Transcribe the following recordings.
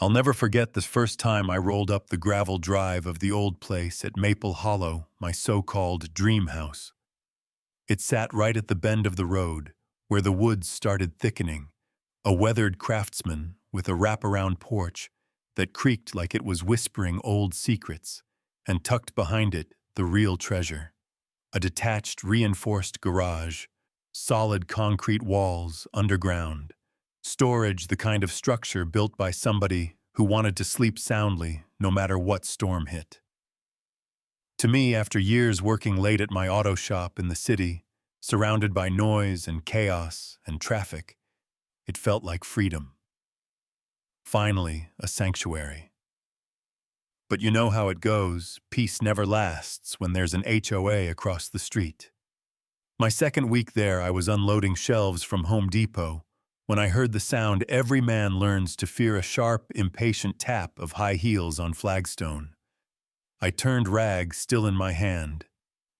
I'll never forget the first time I rolled up the gravel drive of the old place at Maple Hollow, my so-called dream house. It sat right at the bend of the road, where the woods started thickening, a weathered craftsman with a wraparound porch that creaked like it was whispering old secrets, and tucked behind it the real treasure. A detached, reinforced garage, solid concrete walls underground, storage the kind of structure built by somebody who wanted to sleep soundly no matter what storm hit. To me, after years working late at my auto shop in the city, surrounded by noise and chaos and traffic, it felt like freedom. Finally, a sanctuary. But you know how it goes, peace never lasts when there's an HOA across the street. My second week there, I was unloading shelves from Home Depot when I heard the sound every man learns to fear, a sharp, impatient tap of high heels on flagstone. I turned, rag still in my hand,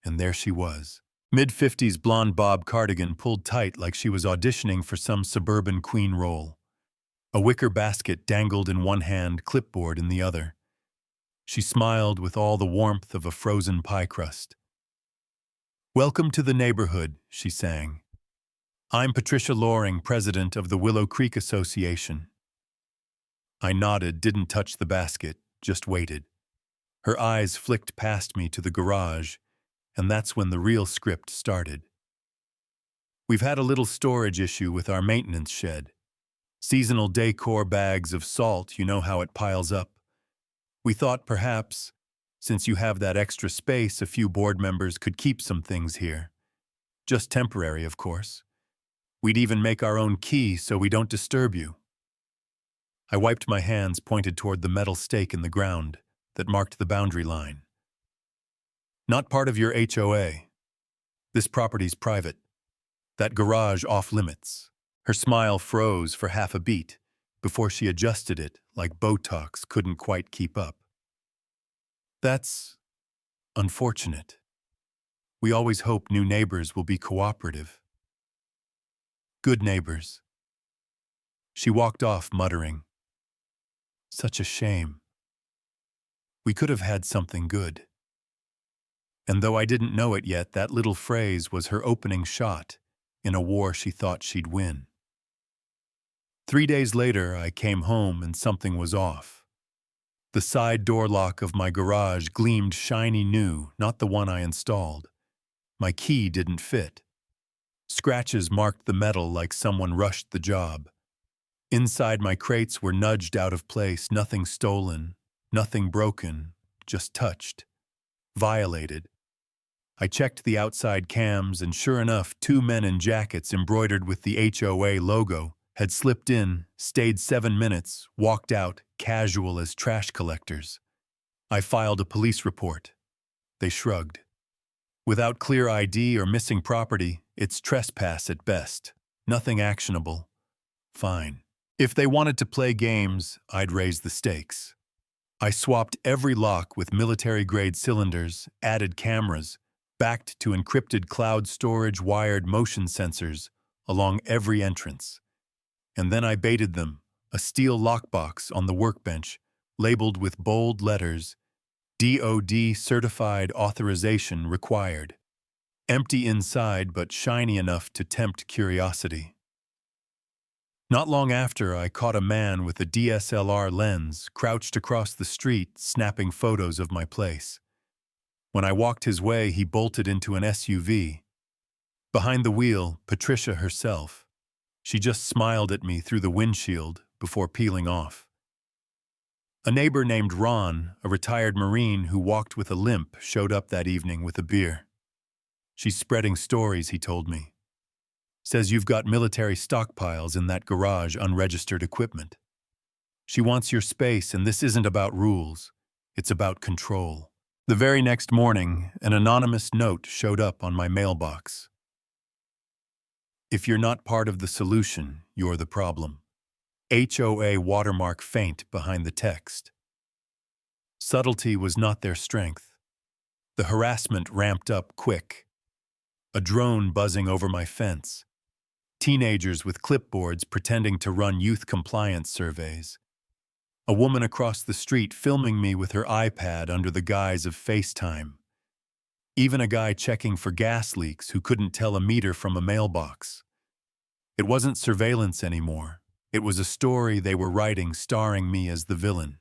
and there she was. Mid-50s blonde bob cardigan pulled tight like she was auditioning for some suburban queen role. A wicker basket dangled in one hand, clipboard in the other. She smiled with all the warmth of a frozen pie crust. "Welcome to the neighborhood," she sang. "I'm Patricia Loring, president of the Willow Creek Association." I nodded, didn't touch the basket, just waited. Her eyes flicked past me to the garage, and that's when the real script started. "We've had a little storage issue with our maintenance shed. Seasonal decor bags of salt, you know how it piles up. We thought perhaps, since you have that extra space, a few board members could keep some things here. Just temporary, of course. We'd even make our own key so we don't disturb you." I wiped my hands, pointed toward the metal stake in the ground that marked the boundary line. "Not part of your HOA. This property's private. That garage off limits." Her smile froze for half a beat before she adjusted it like Botox couldn't quite keep up. "That's unfortunate. We always hope new neighbors will be cooperative. Good neighbors." She walked off, muttering, "Such a shame. We could have had something good." And though I didn't know it yet, that little phrase was her opening shot in a war she thought she'd win. 3 days later, I came home and something was off. The side door lock of my garage gleamed shiny new, not the one I installed. My key didn't fit. Scratches marked the metal like someone rushed the job. Inside, my crates were nudged out of place, nothing stolen, nothing broken, just touched, violated. I checked the outside cams, and sure enough, 2 men in jackets embroidered with the HOA logo had slipped in, stayed 7 minutes, walked out, casual as trash collectors. I filed a police report. They shrugged. Without clear ID or missing property, it's trespass at best. Nothing actionable. Fine. If they wanted to play games, I'd raise the stakes. I swapped every lock with military-grade cylinders, added cameras, backed to encrypted cloud storage wired motion sensors along every entrance. And then I baited them, a steel lockbox on the workbench, labeled with bold letters, DOD certified authorization required. Empty inside, but shiny enough to tempt curiosity. Not long after, I caught a man with a DSLR lens crouched across the street, snapping photos of my place. When I walked his way, he bolted into an SUV. Behind the wheel, Patricia herself. She just smiled at me through the windshield before peeling off. A neighbor named Ron, a retired Marine who walked with a limp, showed up that evening with a beer. "She's spreading stories," he told me. "Says you've got military stockpiles in that garage, unregistered equipment. She wants your space, and this isn't about rules. It's about control." The very next morning, an anonymous note showed up on my mailbox. "If you're not part of the solution, you're the problem." HOA watermark faint behind the text. Subtlety was not their strength. The harassment ramped up quick. A drone buzzing over my fence. Teenagers with clipboards pretending to run youth compliance surveys. A woman across the street filming me with her iPad under the guise of FaceTime. Even a guy checking for gas leaks who couldn't tell a meter from a mailbox. It wasn't surveillance anymore. It was a story they were writing starring me as the villain.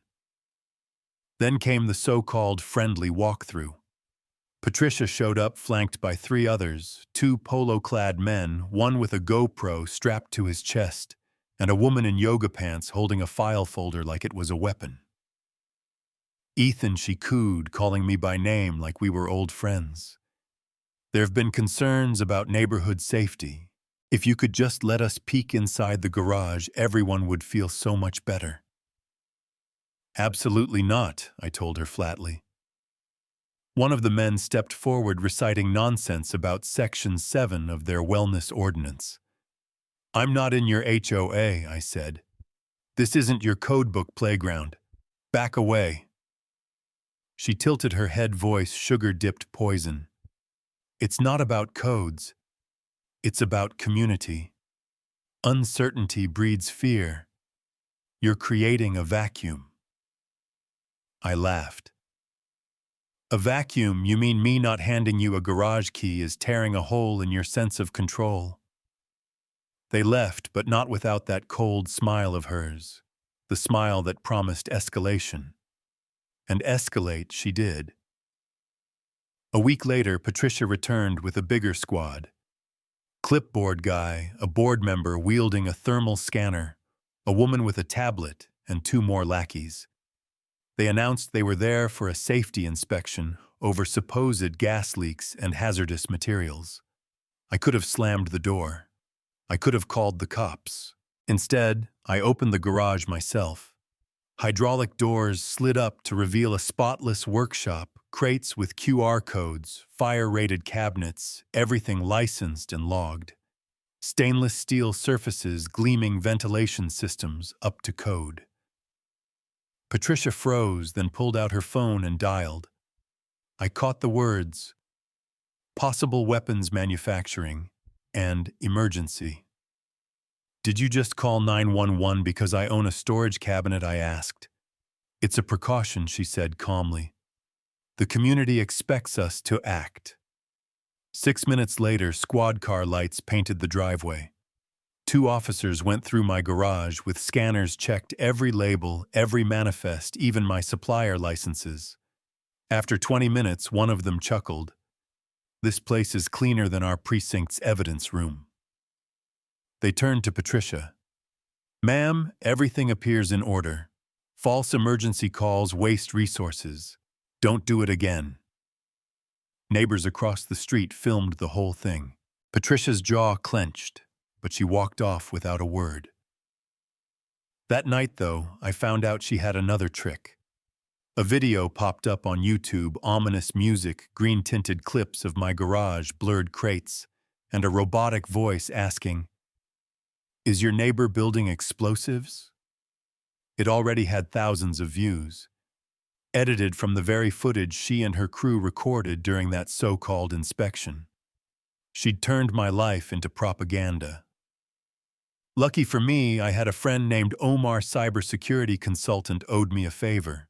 Then came the so-called friendly walkthrough. Patricia showed up flanked by 3 others, 2 polo-clad men, one with a GoPro strapped to his chest, and a woman in yoga pants holding a file folder like it was a weapon. Ethan, she cooed, calling me by name like we were old friends. There have been concerns about neighborhood safety. If you could just let us peek inside the garage, everyone would feel so much better. Absolutely not, I told her flatly. One of the men stepped forward reciting nonsense about Section 7 of their wellness ordinance. I'm not in your HOA, I said. This isn't your codebook playground. Back away. She tilted her head, voice sugar-dipped poison. It's not about codes. It's about community. Uncertainty breeds fear. You're creating a vacuum. I laughed. A vacuum? You mean me not handing you a garage key is tearing a hole in your sense of control? They left, but not without that cold smile of hers, the smile that promised escalation. And escalate she did. A week later, Patricia returned with a bigger squad. Clipboard guy, a board member wielding a thermal scanner, a woman with a tablet, and 2 more lackeys. They announced they were there for a safety inspection over supposed gas leaks and hazardous materials. I could have slammed the door. I could have called the cops. Instead, I opened the garage myself. Hydraulic doors slid up to reveal a spotless workshop, crates with QR codes, fire-rated cabinets, everything licensed and logged. Stainless steel surfaces, gleaming ventilation systems up to code. Patricia froze, then pulled out her phone and dialed. I caught the words, possible weapons manufacturing, and emergency. Did you just call 911 because I own a storage cabinet? I asked. It's a precaution, she said calmly. The community expects us to act. 6 minutes later, squad car lights painted the driveway. 2 officers went through my garage with scanners, checked every label, every manifest, even my supplier licenses. After 20 minutes, one of them chuckled. This place is cleaner than our precinct's evidence room. They turned to Patricia. Ma'am, everything appears in order. False emergency calls waste resources. Don't do it again. Neighbors across the street filmed the whole thing. Patricia's jaw clenched, but she walked off without a word. That night, though, I found out she had another trick. A video popped up on YouTube, ominous music, green-tinted clips of my garage, blurred crates, and a robotic voice asking, "Is your neighbor building explosives?" It already had thousands of views. Edited from the very footage she and her crew recorded during that so-called inspection. She'd turned my life into propaganda. Lucky for me, I had a friend named Omar, cybersecurity consultant, owed me a favor.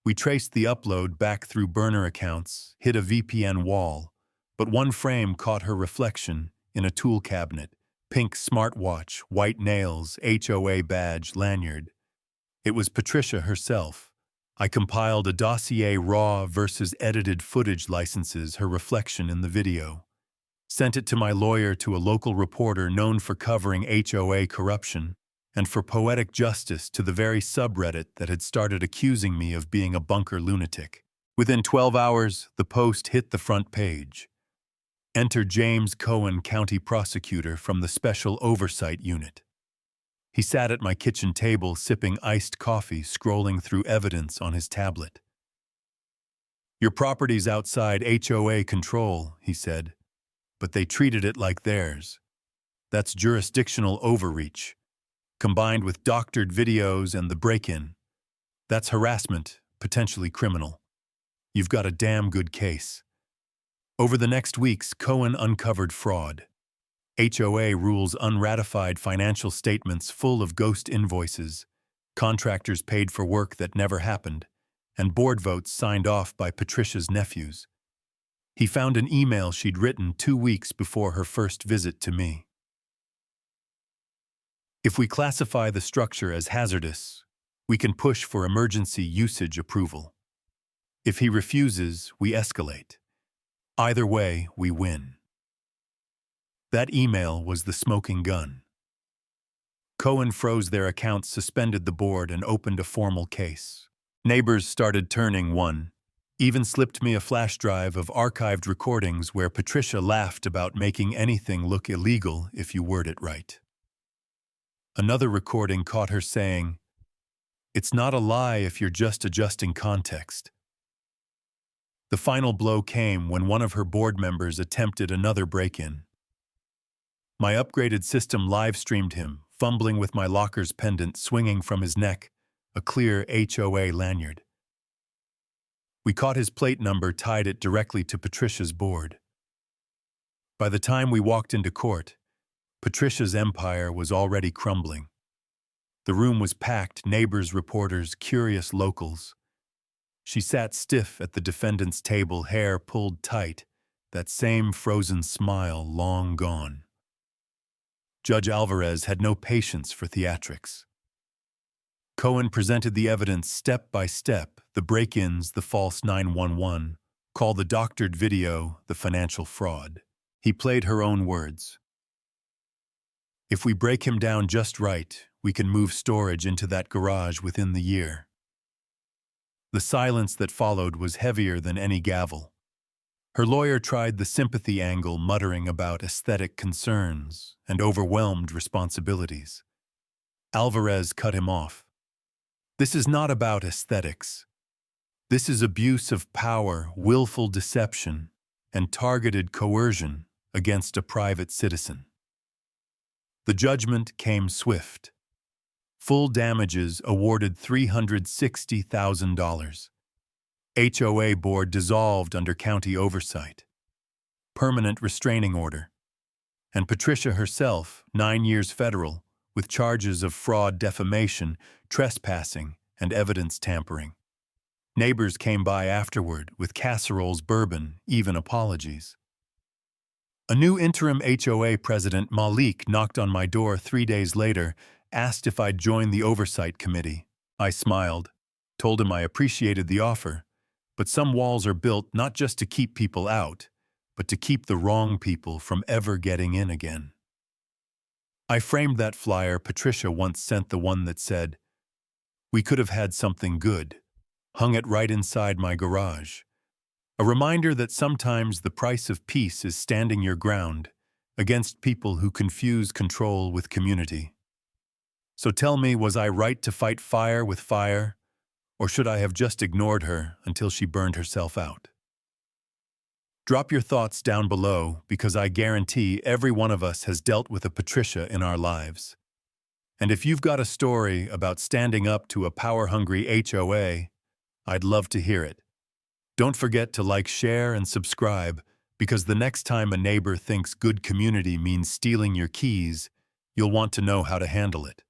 We traced the upload back through burner accounts, hit a VPN wall, but one frame caught her reflection in a tool cabinet, pink smartwatch, white nails, HOA badge, lanyard. It was Patricia herself. I compiled a dossier, raw versus edited footage licenses, her reflection in the video. Sent it to my lawyer, to a local reporter known for covering HOA corruption, and for poetic justice to the very subreddit that had started accusing me of being a bunker lunatic. Within 12 hours, the post hit the front page. Enter James Cohen, county prosecutor from the Special Oversight Unit. He sat at my kitchen table sipping iced coffee, scrolling through evidence on his tablet. Your property's outside HOA control, he said, but they treated it like theirs. That's jurisdictional overreach, combined with doctored videos and the break-in. That's harassment, potentially criminal. You've got a damn good case. Over the next weeks, Cohen uncovered fraud. HOA rules, unratified financial statements full of ghost invoices, Contractors paid for work that never happened, and board votes signed off by Patricia's nephews. He found an email she'd written 2 weeks before her first visit to me. If we classify the structure as hazardous, we can push for emergency usage approval. If he refuses, we escalate. Either way, we win. That email was the smoking gun. Cohen froze their accounts, suspended the board, and opened a formal case. Neighbors started turning one, even slipped me a flash drive of archived recordings where Patricia laughed about making anything look illegal if you word it right. Another recording caught her saying, "It's not a lie if you're just adjusting context." The final blow came when one of her board members attempted another break-in. My upgraded system live-streamed him, fumbling with my locker's pendant swinging from his neck, a clear HOA lanyard. We caught his plate number, tied it directly to Patricia's board. By the time we walked into court, Patricia's empire was already crumbling. The room was packed, neighbors, reporters, curious locals. She sat stiff at the defendant's table, hair pulled tight, that same frozen smile long gone. Judge Alvarez had no patience for theatrics. Cohen presented the evidence step by step, the break-ins, the false 911, call the doctored video, the financial fraud. He played her own words. If we break him down just right, we can move storage into that garage within the year. The silence that followed was heavier than any gavel. Her lawyer tried the sympathy angle, muttering about aesthetic concerns and overwhelmed responsibilities. Alvarez cut him off. This is not about aesthetics. This is abuse of power, willful deception, and targeted coercion against a private citizen. The judgment came swift. Full damages awarded $360,000. HOA board dissolved under county oversight. Permanent restraining order. And Patricia herself, 9 years federal, with charges of fraud, defamation, trespassing, and evidence tampering. Neighbors came by afterward with casseroles, bourbon, even apologies. A new interim HOA president, Malik, knocked on my door 3 days later, asked if I'd join the oversight committee. I smiled, told him I appreciated the offer, but some walls are built not just to keep people out, but to keep the wrong people from ever getting in again. I framed that flyer Patricia once sent, the one that said, "We could have had something good," hung it right inside my garage. A reminder that sometimes the price of peace is standing your ground against people who confuse control with community. So tell me, was I right to fight fire with fire, or should I have just ignored her until she burned herself out? Drop your thoughts down below, because I guarantee every one of us has dealt with a Patricia in our lives. And if you've got a story about standing up to a power-hungry HOA, I'd love to hear it. Don't forget to like, share, and subscribe, because the next time a neighbor thinks good community means stealing your keys, you'll want to know how to handle it.